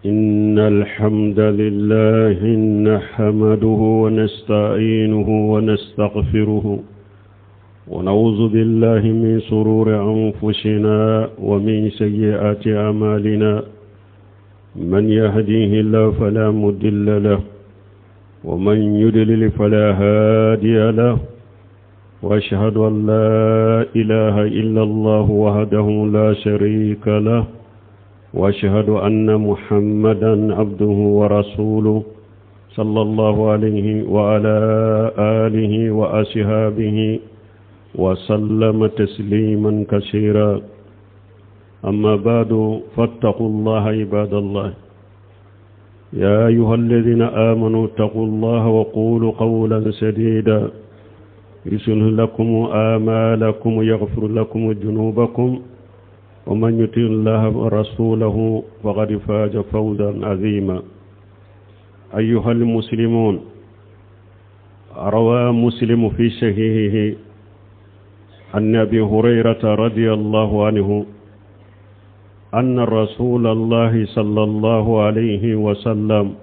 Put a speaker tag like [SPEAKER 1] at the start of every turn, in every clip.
[SPEAKER 1] إن الحمد لله نحمده ونستعينه ونستغفره ونعوذ بالله من شرور أنفسنا ومن سيئات أعمالنا من يهديه الله فلا مضل له ومن يضلل فلا هادي له وأشهد أن لا إله إلا الله وحده لا شريك له وأشهد أن محمدا عبده ورسوله صلى الله عليه وعلى آله وأصحابه وسلم تسليما كثيرا أما بعد فاتقوا الله عباد الله يا أيها الذين آمنوا اتقوا الله وقولوا قولا سديدا يصلح لكم آمالكم ويغفر لكم ذنوبكم ومن يطع الله ورسوله فقد فاز فوزا عظيما أيها المسلمون روى مسلم في صحيحه عن أبي هريرة رضي الله عنه أن رسول الله صلى الله عليه وسلم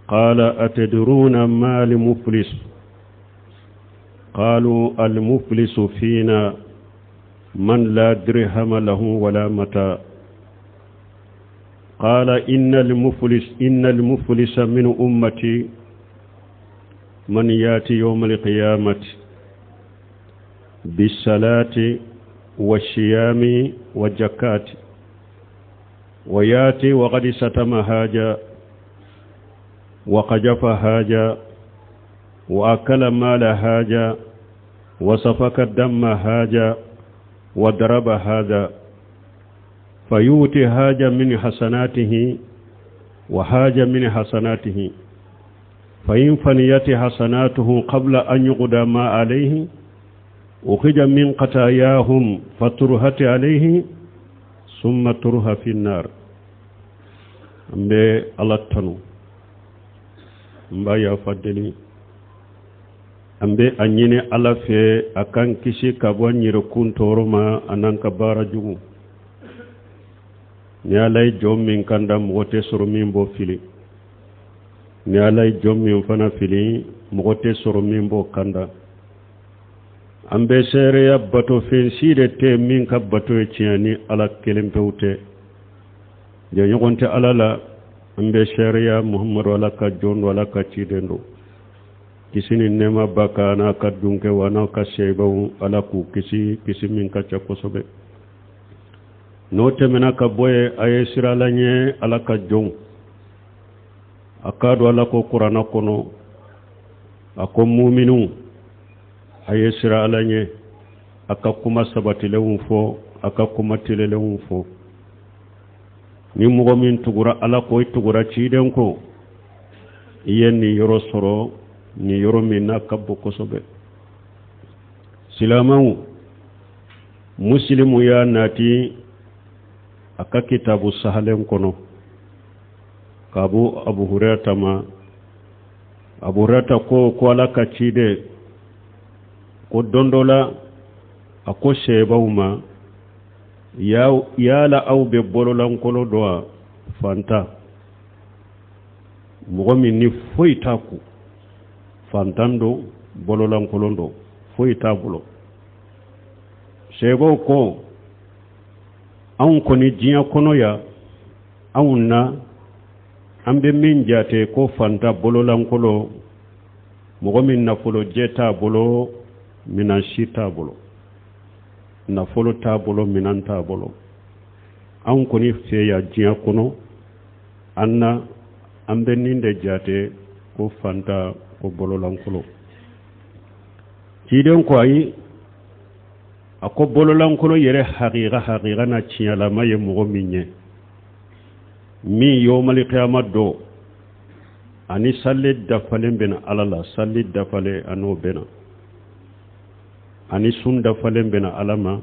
[SPEAKER 1] قال أتدرون ما المفلس قالوا المفلس فينا من لا درهم له ولا متاع قال إن المفلس من أمتي من يأتي يوم القيامة بالصلاة والصيام والزكاة ويأتي وقد ستم هاجا وقذف هاجا وأكل مال هاجا وسفك الدم هاجا وضرب هذا فيؤتي هاجا من حسناته وهاجا من حسناته فإن فنيت حسناته قبل أن يقضى ما عليه أخرج من قتاياهم فترهت عليه ثم ترها في النار أمبي الله تنو أمبي يفضلي أمبي أنيني الله في أكان كشي كابوان يركون تورما أنان كبارا جمو نيالاي جوم من كندام موتي سرمين بو فيلي نيالاي جوم من فنا فيلي موتي سرمين بو كندا ambe sereya bato fen side te min ka bato e ciani ala kelem pewte je nyogonte ala la ambe sereya muhammadu ala ka jon wala ka cidendo kisini nema baka na ka dunke wana ka sheybawu ala ku kisi min ka chakosobe no temena ka boye aye siralanye ala ka jon akadu ala ko qur'ana kono akom mu'minu aye sira alanye aka kuma sabatilewun fo aka kuma tilelewun fo ni mugo min tugura ala ko tugura ciden ko iyen ni yoro soro ni yoro min na kabbo kosobe silamawu muslimu ya nati aka kitabu sahalen kono kabu abu hurata ko ala ka cide ko dondola ako shebawma ya la awbe bololan kolo doa fanta mogomi ni foita ku fantando bololan kolondo foita bulo shebaw ko an ko ni jiya kono ya awna ambe min jate ko fanta bololan kolo mogomi na folo jeta bolo minan shi tabulo nafolo tabulo minan tabulo an kuni feya jiya kono anna ambe ninde jate ko fanta ko bololankolo kiden ko ayi ako bololankolo yere haqiqa na ciyala maye mogo minye mi yawmal qiyamah do ani salli dafalen bena alala salli dafale ano bena ani sun dafalen bena alama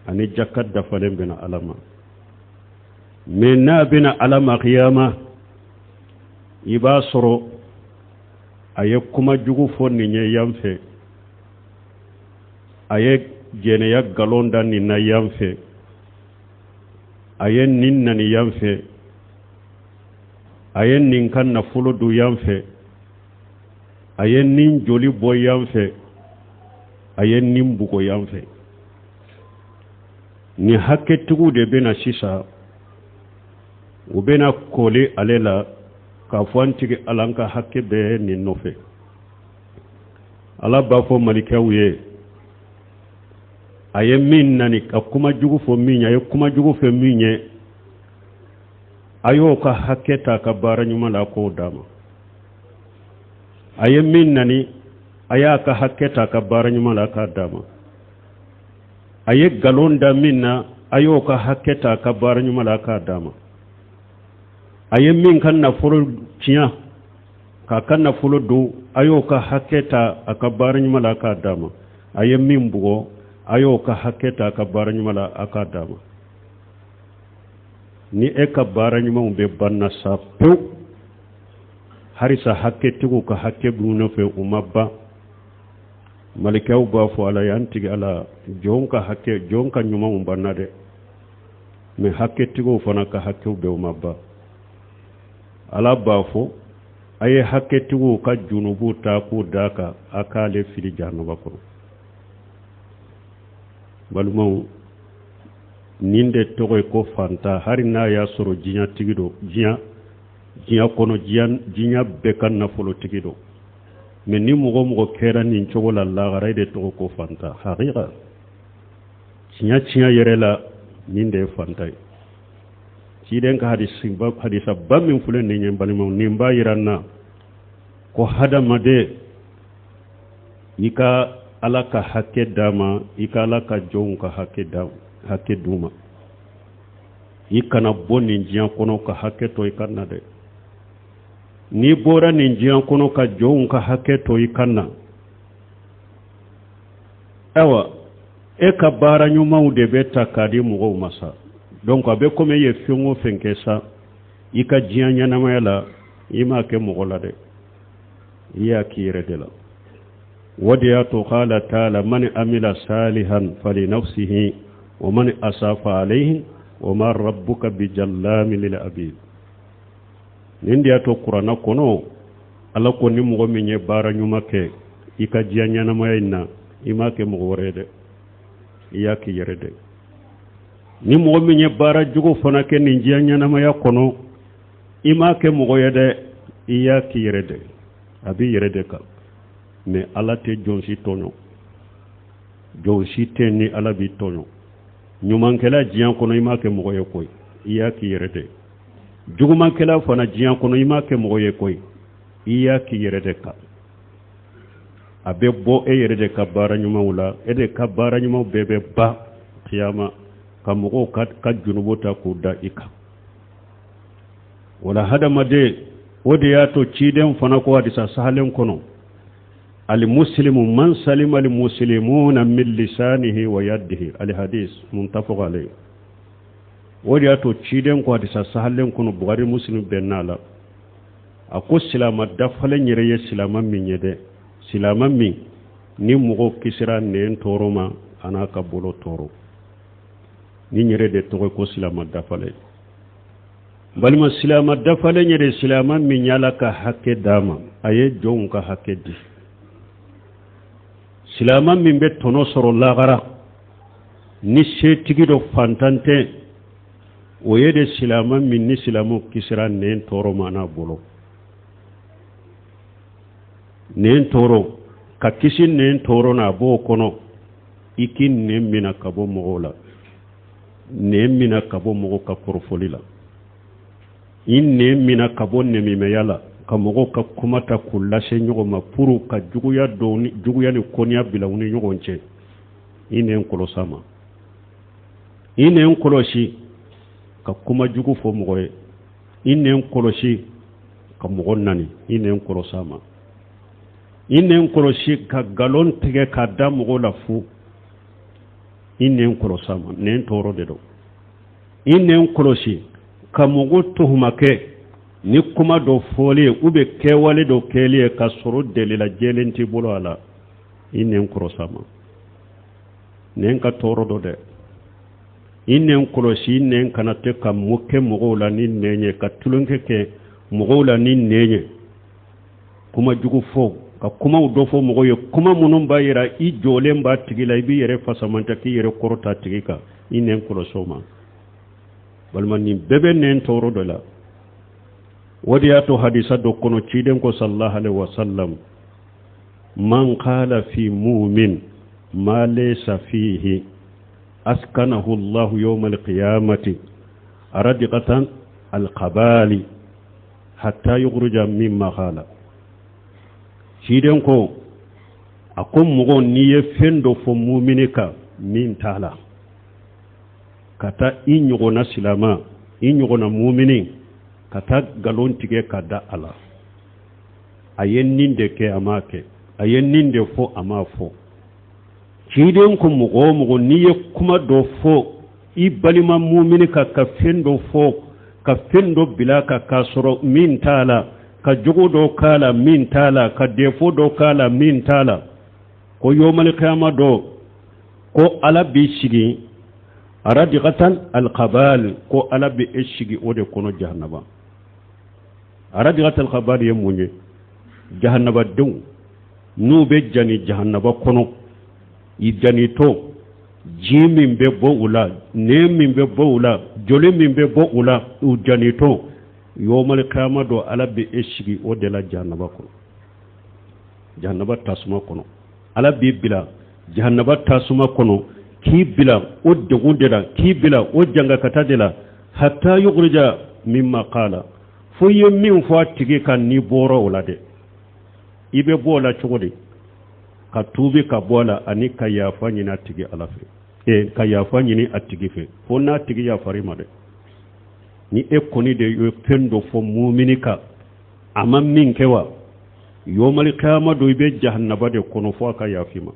[SPEAKER 1] ani jakat dafalen bena alama men na bena alama qiyama iba soro aye kuma jugu fonni nye yamfe aye jene ya galonda ni na yamfe aye ninna ni yamfe ayen nin kan nafolo du yanfe ayen nin joli bo yanfe ayen nin bugo yanfe ni hakke tugu de bena sisa u bena kole alela ka fantigi alanka hakke be ni nofe ala ba fo malikawiye ayen min nani ka kuma jugu fo minya ayen kuma jugu fe minye ayo ka hakke ta ka bara nyuma la ko dama ayen min nani aya ka hakke ta ka bara nyuma la ka dama aye galonda minna ayo ka hakke ta ka bara nyuma la ka dama aye min kan na furo tiya ka kan na furo do ayo ka hakke ta aka bara nyuma la ka dama aye min bugo ayo ka hakke ta ka bara nyuma la aka dama ni e ka bara nyuma be banna sa pu harisa hakke tigu ka hakke buno fe umabba malikaw ba fo ala yantigi ala jonka hakke jonka nyuma umbanna de me hakke tigu fana ka hakke be umabba ala ba fo aye hakke tigu ka junubu ta ku daka akale fili jahannaba ko balmo ninde togoy ko fanta harina ya soro jinya tigido jinya kono jinya bekan na folo tigido men ni mugo kera ni chogola la garayde togo ko fanta haqiqa jinya yerela ninde fanta ci den ka hadisa bamin fulen ni nyem balimo nimba yiranna ko hadama de ika alaka hakke dama ika alaka jonka hakke duma ikana bonni jiyan kono ka hakke to ikanna de ni bora ni jiyan kono ka jonka hakke to ikanna awa e ka bara nyuma de beta kadi mugo masa donc abe kome ye fiongo fenkesa ika jiyan nyana mayala ima ke mugo la de iya kire de la وديات قال تعالى من عمل صالحا فلنفسه ومن أساف عليه وما ربك بجلام للعبيد نديات القرآن كنو ala ko ni mo mi nye bara nyuma ke ika jianya na mayina imake mo worede iyaki yerede ni mo mi nye bara jugo fona ke ni jianya na maya kono imake mo goyede iyaki yerede abi yerede ka mais ala te jonsi tono jonsi te ni ala bi tono nyumankela jian kono imake mo goye koy iyaki yerede jugumankela fona jian kono imake mo goye koy iyaki yerede ka abe bo e yerede ka bara nyuma wala ede ka bara nyuma bebe ba qiyama kamugo ka junubota ko da ika wala hadama de wodi yato ciden fana ko hadisa sahalen kono al muslimu man salima al muslimuna min lisanihi wa yadihi al hadis muntafaq alayh wodi yato ciden ko hadisa sahalen kono bukhari muslim benala ako silama dafalen yere ye silama min yede silama min ni mugo kisira ne toroma anaka bolo toro ni yere de to ko silama dafale balma silama dafale yere silama min yala ka hakke dama aye jonka hakke di silama min be tono soro lagara ni se tigido fantante o yede silama min ni silamu kisira ne toroma na bolo nen toro ka kisi nen toro na bo kono ikin nen mina kabo mogola nen mina kabo mogo ka porfolila in nen mina kabo nemime yala ka mogo ka kumata kullase nyogo ma puru ka juguya ni konya bilawuni nyogo nche inen kolosama inen koloshi ka kuma jugu fo mogoye inen koloshi ka mogo nani inen kolosama inen koroshi ka galon tege ka da mogo la fu inen korosama nen toro de do inen koroshi ka mogo tuhuma ke ni kuma do foli ube kewale do keliye ka soro delila jelenti bolo ala inen korosama nen ka toro do de inen koroshi nen kanate ka muke mogo la ni nenye ka tulunke ke mogola nin nenye kuma jugu fo ka kuma do fo mogo ye kuma munun ba yira I jolen ba tigila ibi yere fasamanta ki yere korota tigika inen kulo soma balman ni bebe nen toro dola wadi ato hadisa do kono ciden ko sallallahu alaihi wasallam man qala fi mu'min ma laysa fihi askanahu Allah yawm al-qiyamati aradiqatan al-qabali hatta yukhruja mimma qala ciden ko akum mugo niye fendo fo mu'minika min tala kata inyugo na silama inyugo na mu'mini kata galon tige kada ala ayen ninde ke amake ayen ninde fo ama fo ciden ko mugo niye kuma do fo I balima mu'mini ka fendo fo ka fendo bilaka ka soro min tala ka jogo do kala min tala ka defo do kala min tala ko yomal qiyama do ko ala bi shigi aradiqatan alqabal ko ala bi shigi ode kono jahannaba aradiqatal qabal yemunye jahannaba dum nu be jani jahannaba kono idani to jimin be bo ula nemin be bo ula jole min be bo ula u jani to yomal qiyama do ala bi shigi ode la jahannaba kono jahannaba tasuma kono ala bi bila jahannaba tasuma kono ki bila o degundela ki bila o janga katadela hatta yukhrija mimma qala fo yemmin fo tigi kan ni boro wala de ibe bola chogodi ka tubi ka bola ani ka yafa nyina tigi alafe ka yafa nyini atigi fe fo na tigi ya farima de ni ekoni de yo pendo fo mu'minika amma min kewa yomal qiyama do be jahannaba de kono fo ka yafima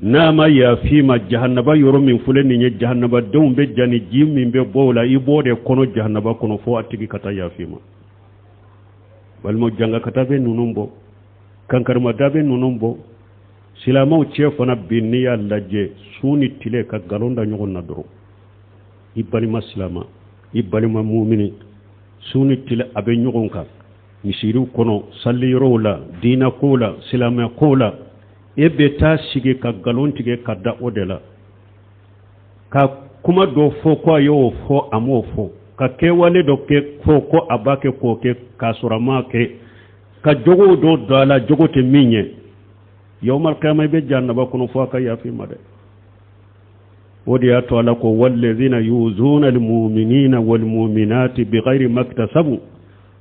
[SPEAKER 1] nama yafima jahannaba yoro min fuleni nye jahannaba don be jani jim min be bola ibode kono jahannaba kono fo atigi kata yafima balmo janga kata be nunumbo kankarma dabe nunumbo silamaw chefana binniya laje suni tile ka galonda nyogon na doro ibalima silama ibalima mu'mini suni tile abe nyogon ka misiru kono salli rola dina kola silama kola ebe ta shige ka galon tige kadda odela ka kuma do fo ko yo fo amo fo ka ke wale do ke fo ko abake ko ke kasurama ke ka jogo do dala jogo te minye yawmal qiyamah be jannaba kono fo ka yafi made wodi ato ala ko wallazina yuzuna almu'minina walmu'minati bighairi maktasabu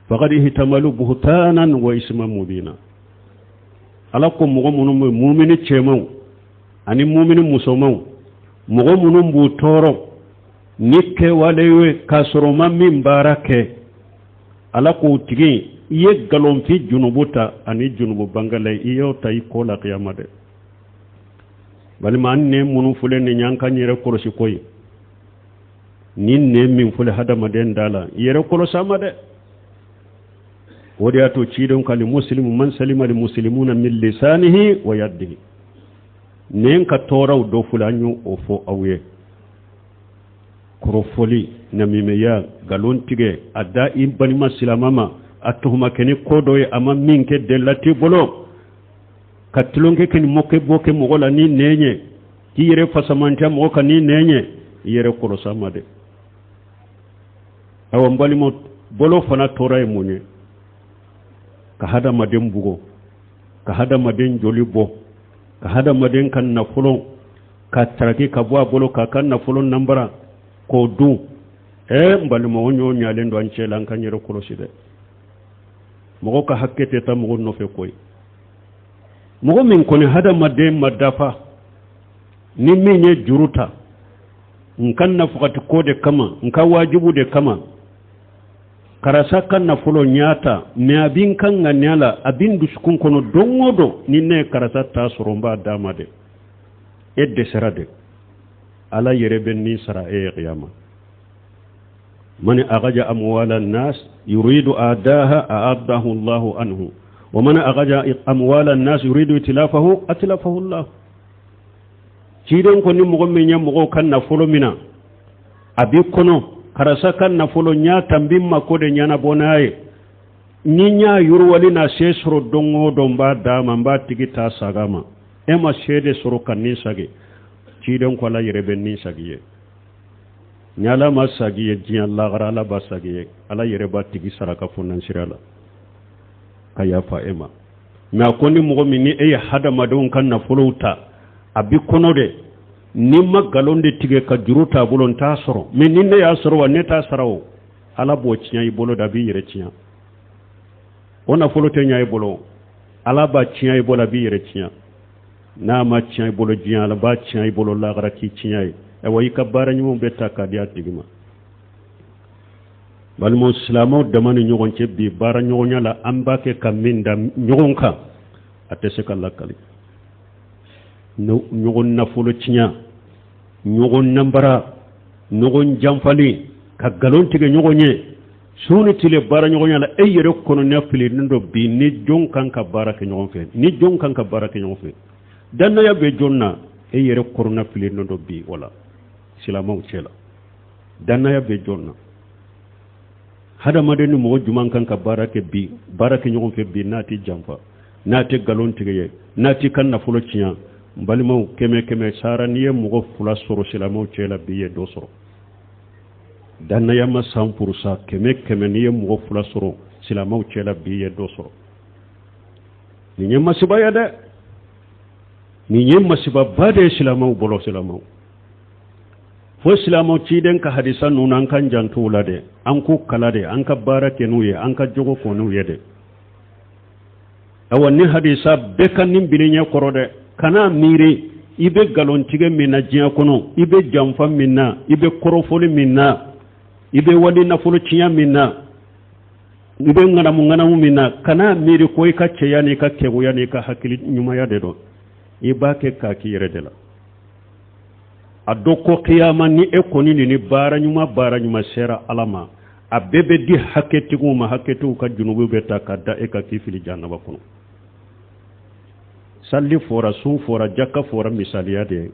[SPEAKER 1] faqad ihtamalu buhtanan wa isman mubina ala ko mogo munum mu'mini chemaw ani mu'mini musomaw mogo munum bu toro nikke walewe kasoroma min barake ala ko tigi ye galon fi junubuta ani junubu bangale iyo tay ko la qiyamade bali man ne munu fule ne nyanka nyere korosi koy nin ne min fule hadama den dala yere korosama de wodi ato ciidon kali muslimu man salima li muslimuna min lisanihi wa yadihi nen ka toraw do fulanyu o fo awye korofoli na mimeya galon tige adda ibani maslamama atuhuma keni kodo e ama minke delati bolo katlonke keni mokke boke mogola ni nenye ki yere fasamanta moka ni nenye yere korosama de awon balimo bolo fana tora e munye ka hada maden bugo ka hada maden jolibo ka hada maden kan na fulon ka taraki ka bo bolo ka kan na fulon nambara ko du mbalimo wonyo nyalen do ance lan kan yero koloside mogo ka hakkete ta mogo no fe koy mogo min koni hada maden madafa ni minye juruta nkan na fukati kode kama nka wajibu de kama karasa kan na fulo nyata me abin kan nganyala abin duskun kono dongodo ni ne karasa ta suromba damade edde serade ala yereben ni sara e qiyama man agaja amwala an-nas yuridu adaha a'adahu Allahu anhu wa man agaja amwala an-nas yuridu itlafahu atlafahu Allah ciden ko ni mo men nyam mo kan na fulo mina abi kono karasa kan nafolo nya tambimma ko de nyana bonaye ni nya yurwali na sesro dongo don ba dama ba tigita sagama ema shede soro kan ni sage cidon ko la yere ni sagiye nyala masagiye ji Allah gara la basagiye ala yere ba tigi saraka funan sirala kaya fa ema na koni mo mi ni e hada madon kan nafolo ta abi kono de ni magalonde tige ka juruta bulon ta soro min ninde ya soro wa neta sarawo ala bo cinya ibolo da bi yere cinya ona folo te nya ibolo ala ba cinya ibolo bi yere cinya na ma cinya ibolo jinya ala ba cinya ibolo la gara ki cinya e wayi ka bara nyum betta ka dia tigima bal mo islamo de man ñogon ci bi bara ñogonya la amba ke kaminda ñogon ka atese kala kali no ñogon na folo cinya ñogon nambara ñogon jamfali ka galon tige ñogonye sunu tile bara ñogonya la e yere kono ne fili ndo bi ni jon kan ka bara ke ñogon fe ni jon kan ka bara ke ñogon fe danna ya be jonna e yere kono na fili ndo bi wala silamaw cela danna ya be jonna hada madeni mo juman kan ka bara ke bi bara ke ñogon fe bi nati jamfa nati galon tige ye nati kan na fulo cinya mbalimaw keme sara niye mugo fula soro silamaw cela biye do soro danna yama 100% keme niye mugo fula soro silamaw cela biye do soro ni nyema siba ya de ni nyema siba bade silamaw bolo silamaw fo silamaw ci den ka hadisa nunan kan jantu lade an ku kala de an ka barake nuye an ka jogo ko nuye de awani hadisa be kan nim bininya korode kana miri ibe galon tige minna jiya kono ibe jamfa minna ibe korofoli minna ibe wali nafolo ciya minna ibe nganamu minna kana miri ko ka ceyani ka keguyani ka hakili nyuma ya de do ibake ka ki yere de la adoko qiyama ni ekoni ni bara nyuma sera alama abebe di haketigu ma haketu ka junubu beta kadda e ka kifili jannaba kono salli fora sun fora jakka fora misaliya de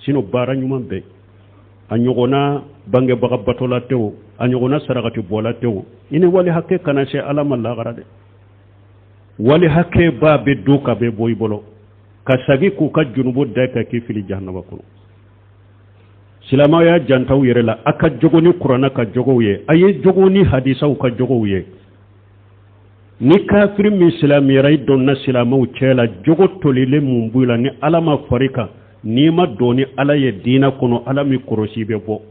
[SPEAKER 1] sino bara nyuma be anyogona bange baga batola tew anyogona saragati bola tew ini wali hakke kana she alama la garade wali hakke ba be duka be boy bolo kasagi ku ka junubu de ka kifili jahannaba kono silama ya jantaw yere la aka jogoni qur'ana ka jogowe aye jogoni hadisa ka jogowe ni kafir min silamiyrai donna silamaw cela jogo tolile mumbula ni alama farika ni ma doni ala ye dina kono ala mi korosi be bo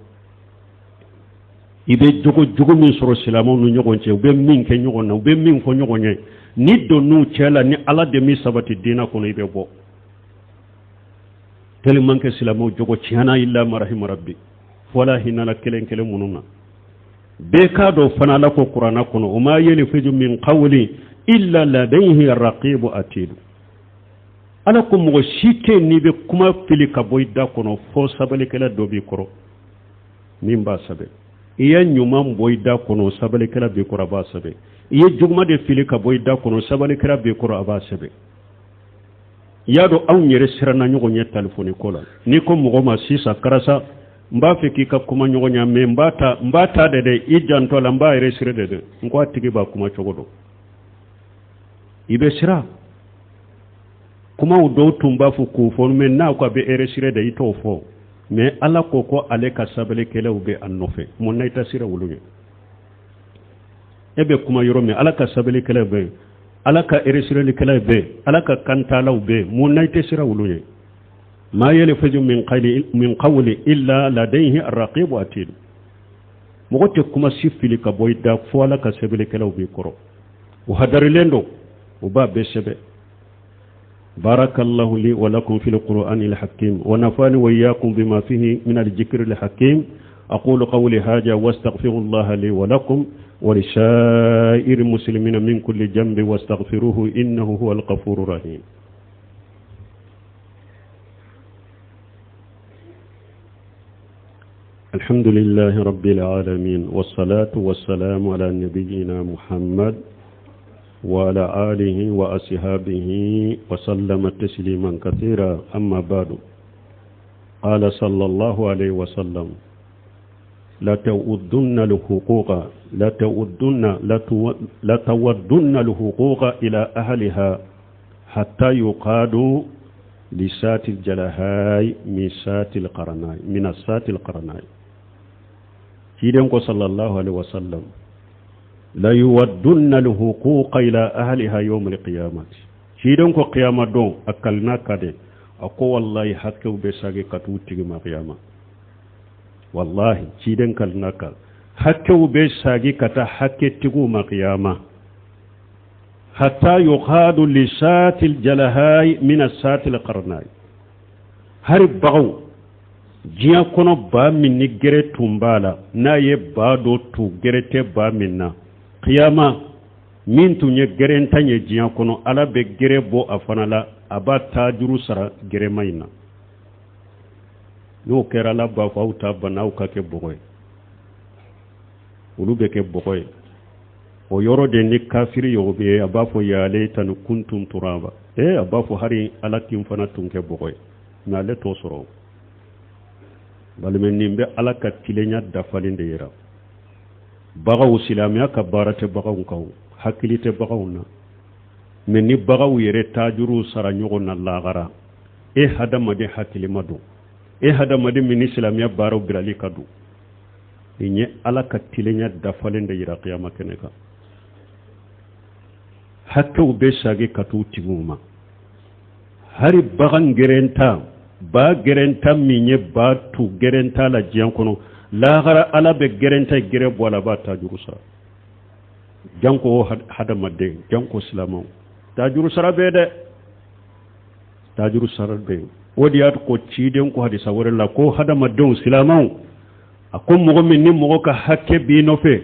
[SPEAKER 1] ibe jogo min soro silamaw nu nyogonce be min ke nyogonna be min ko nyogonye ni donu cela ni ala de mi sabati dina kono ibe bo tellement que silamaw jogo ciana illa marahim rabbi wala hinala kelen mununa be ka do fana la ko qur'ana kono o ma yelfiju min qawli illa ladayhi raqib atid ala ko mo shike ni be kuma fili ka boyda kono fo sabale kala do bi koro nimba sabe iya nyuma boyda kono sabale kala bi koro ba sabe iya jugma de fili ka boyda kono sabale kala bi koro ba sabe yado aw nyere sirana nyugo nye telefoni kola ni ko mo ma sisa karasa mba feki ka kuma nyugo nya me mbata de ijanto la mba ere sire de ngwa tigi ba kuma chogodo ibe sira kuma udo tumba fu ku fon men na ko be ere sire de ito fo me ala ko ale ka sabele kele ube annofe mon nayta sire wuluye ebe kuma yoro me ala ka sabele kele be alaka eresirali kala be alaka kantalaw be munayte sira wuluye ma yalfaju min qawli illa ladayhi arraqib atid mogote kuma sifili ka boyda fo alaka sebele kala be koro wa hadarilendo uba be sebe barakallahu li wa lakum fil qur'anil hakim wa nafani wa iyyakum bima fihi min al-dhikril hakim aqulu qawli hadha wastaghfirullaha li wa lakum ولسائر المسلمين من كل جنب واستغفروه إنه هو الغفور الرحيم الحمد لله رب العالمين والصلاة والسلام على نبينا محمد وعلى آله وأصحابه وسلم تسليما كثيرا أما بعد قال صلى الله عليه وسلم لتودن الحقوق إلى أهلها حتى يقادوا لسات الجلهاء من السات القرناء كيدنكو صلى الله عليه وسلم لا يودن الحقوق إلى أهلها يوم القيامة كيدنكو قيامة دون أكلنا كده أقول والله حكو بساقي كتوتي ما قيامة والله كيدن كلناك حكو بساقي كتا حكي تقو ما قيامة حتى يقاد لسات الجلهاء من السات القرناء هرب بغو جيا كونو با من نجري تنبالا نا يبا دو تو جريتي با مننا قيامة من تو نجري انتاني جيا كونو على بجري بو افنالا aba tajuru sara geremayna no kera la ba fauta banaw ka ke bogoy ulu be ke bogoy o yoro de ni kafiri yobe aba fo yale tan kuntum turaba aba fo hari alakim fana tunke bogoy na le to soro balmen nimbe alaka tilenya dafalinde yira baga usilamiya ka barate baga unkaw hakilite baga unna men ni bagaw yere tajuru sara nyogo na lagara hadamade hakili madu hadamade min islamiya baro birali kadu inye alaka tilenya dafalende yira qiyama keneka hakku be sagi katu tiguma hari bagan gerenta ba gerenta minye ba tu gerenta la jiyan kono lagara ala be gerenta gere bola ba tajuru sara janko hadamade janko islamaw tajuru sarabe wodi at ko ciden ko hadisa warla ko hadama don silamaw akon mo min ni mo ka hakke bi no fe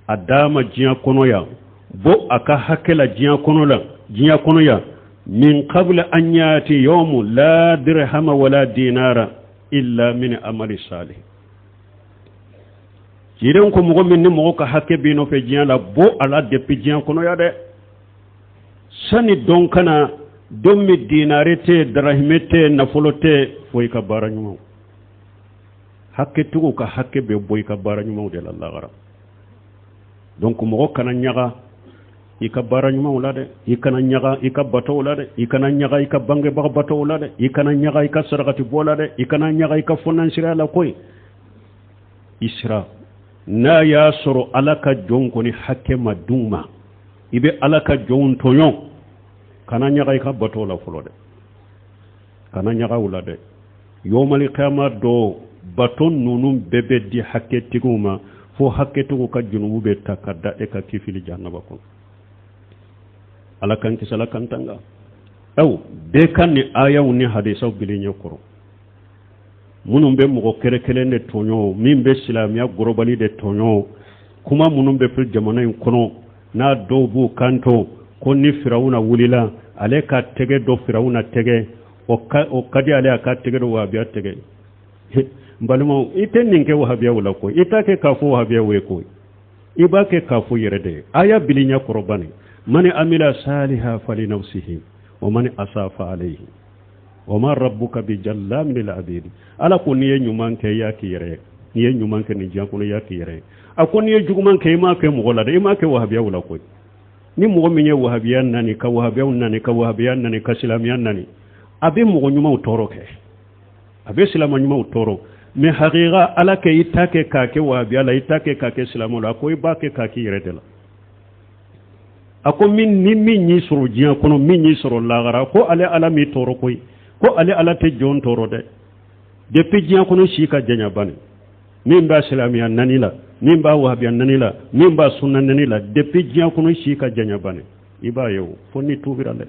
[SPEAKER 1] adama jiya kono ya bo aka hakke la jiya kono ya min qabla an yati yawm la dirham wala dinara illa min amali salih ciden ko mo min ni mo ka hakke bi no fe jiya la bo ala de pi jiya kono ya de sani don kana don mi dinarete drahimete nafolote foy ka baranyuma hakke tugo ka hakke be boy ka baranyuma de Allah gara donc mo kana nyaga ika baranyuma ulade ikana nyaga ika bato ulade ikana nyaga ika bange ba bato ulade ikana nyaga ika sarakati bolade ikana nyaga ika financier la koy isra na ya soro alaka jonko ni hakke maduma ibe alaka jon toyon kana nyaga ka bato la fulode kana nyaga ulade yomali qiyama do baton nunum bebe di hakke tiguma fo hakke tugo ka junubu be takadda e ka kifili jannaba ko alakan kisala kantanga aw be kan ni aya woni hadisa bilinyo koro munum be mo kere kele ne tonyo min be islamiya gorobali de tonyo kuma munum be fil jamana en kono na dobu kanto ko ni firawuna wulila ale ka tege do firawuna tege o kadi ale ka tege do wabiya tege mbalmo ite ninge wahabiya wala ko itake ka fo wahabiya we ko ibake ka fo yerede aya bilinya korobani mani amila saliha fali nafsihi wa man asafa alayhi wa ma rabbuka bi jallam lil abid ala ko niye nyuman ke yaki yere niye nyuman ke ni jankuno yaki yere akon niye juguman ke ma ke mo gola de ma ke wahabiya wala ko ni mo minye wahabiyan nani ka wahabiyan nani ka wahabiyan nani ka islamiyan nani abe mo nyuma utoroke abe islamu nyuma utoro me haqiqa ala ke itake ka ke wahabiya la itake ka ke islamu la ko ibake ka ki redela ako min ni min ni soro jiya kono min ni soro lagara ko ale ala mi toro koy ko ale ala te jon toro de depuis jiya kono shika janya bani min ba islamiyan nani la min ba wahabiyan nani la min ba sunna nani la depuis jiya kono shika janya bane iba yow fonni tubirale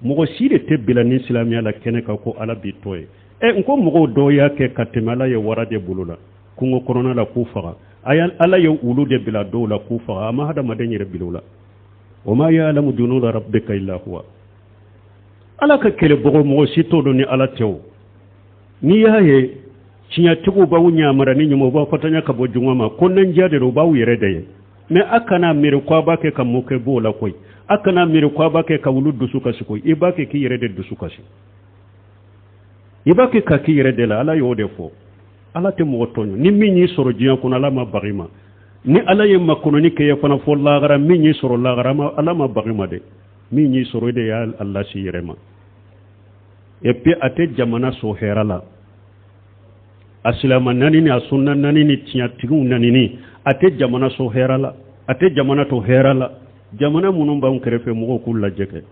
[SPEAKER 1] mogo sire tebbila ni islamiya la kene ka ko ala bi toy nko mogo do ya ke katemala ye warade bulula kungo korona la kufaga ayan ala ye ulu de bila do la kufaga ama hada madanyire bilula wama ya'lamu junuda rabbika illa huwa ala ka kele bogo mogo sito do ni ala tew ni yaye cinya tugu ba wunya mara ni nyumo ba fatanya ka bojunwa ma konnan jade ro ba wuyere de me akana mire kwa ba ke kam ke bola koy akana mire kwa ba ke ka wuludu suka siko ibake ki yere de dusuka si ibake ka ki yere de la ala yode fo ala te mo tonyo ni min yi soro jiya kuna ala ma bagima ni ala ye makono ni ke ya fana fo lagara min yi soro lagara ma ala ma bagima de min yi soro de ya Allah si yerema et puis ate jamana so herala asilama nani ni asunna nani ni tiya tigu nani ni ate jamana so herala ate jamana to herala jamana munun ba on kerefe mo ko la jeke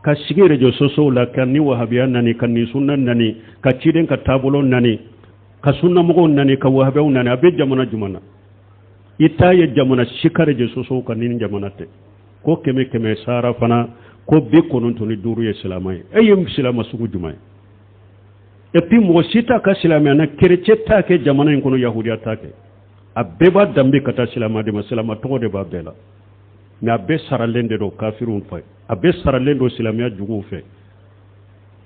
[SPEAKER 1] ka sigire jo soso la kan ni wahabiya nani kan ni sunna nani ka ciden ka tabulo nani ka sunna mo nani ka wahabiya nani abe jamana jumana ita ye jamana shikare jo soso kan ni jamana te ko keme keme sara fana ko be konon to ni duru ye islamay ayem islama sugu jumay et puis mo sita ka islamay na kerece ta ke jamana en kono yahudiya ta ke abbe ba dambe kata islama de islama to de ba bela mais abbe saralende do kafirun fay abbe saralendo islamiya jugu fe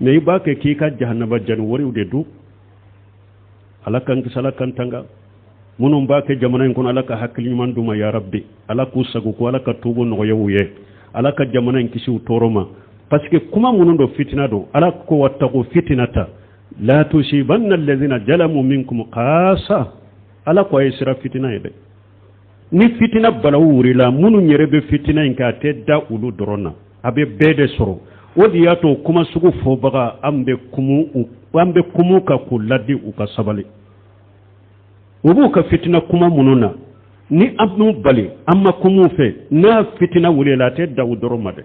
[SPEAKER 1] mais ba ke ki ka jahannaba jan wori de du alakan kisalakan tanga munum ba ke jamana en kono alaka hakli man duma ya rabbi alaku sagu ko alaka tubu no yewuye alaka jamana en kisi utoroma parce que kuma munun do fitina do alaka ko wattaqu fitnata la tusibanna alladhina jalamu minkum qasa alako ay sira fitina ede ni fitina balawuri la munu nyerebe fitina en ka tedda ulu dorona abe bede soro wodi yato kuma sugu fo baga ambe kumu ka kuladi uka sabali ubu ka fitina kuma mununa ni abnu bali amma kumu fe na fitina wuli la tedda udoroma de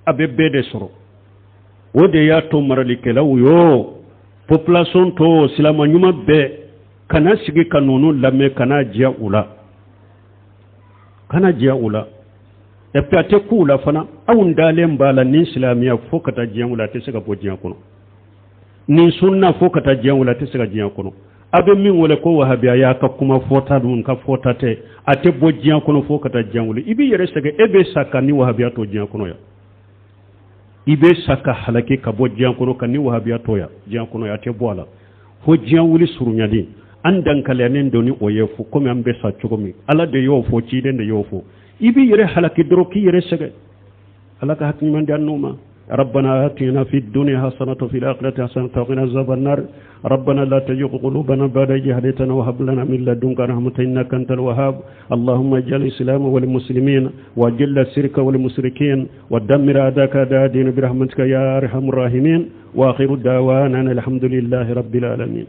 [SPEAKER 1] abe bede soro wodi yato marali kelaw yo population to silama nyuma be kana sigi kanunu lame kana jia ula e pate kula fana awun dalen bala ni islamiya fo kata jia ula te sega bojiya kono ni sunna fo kata jia ula te sega jia kono abe min wala ko wahabiya ya ka kuma fota dun ka fota te ate bojiya kono fo kata jia ula ibi yere sega ebe saka ni wahabiya to jia kono ya ibe saka halake ka bojiya kono kan ni wahabiya to ya jia kono ya te boala fo jia wuli surunyadi andan kalanen doni oyefu comme ambe sa chogomi ala de yofo ci de yofo ibi yere halaki droki yere sege alaka hakni man danuma ربنا آتنا في الدنيا حسنة وفي الآخرة حسنة وقنا عذاب النار ربنا لا تزغ قلوبنا بعد إذ هديتنا وهب لنا من لدنك رحمة إنك أنت الوهاب اللهم اجعل الإسلام والمسلمين وأجل الشرك والمشركين ودمر أعداءك أعداء الدين برحمتك يا أرحم الراحمين وآخر دعوانا الحمد لله رب العالمين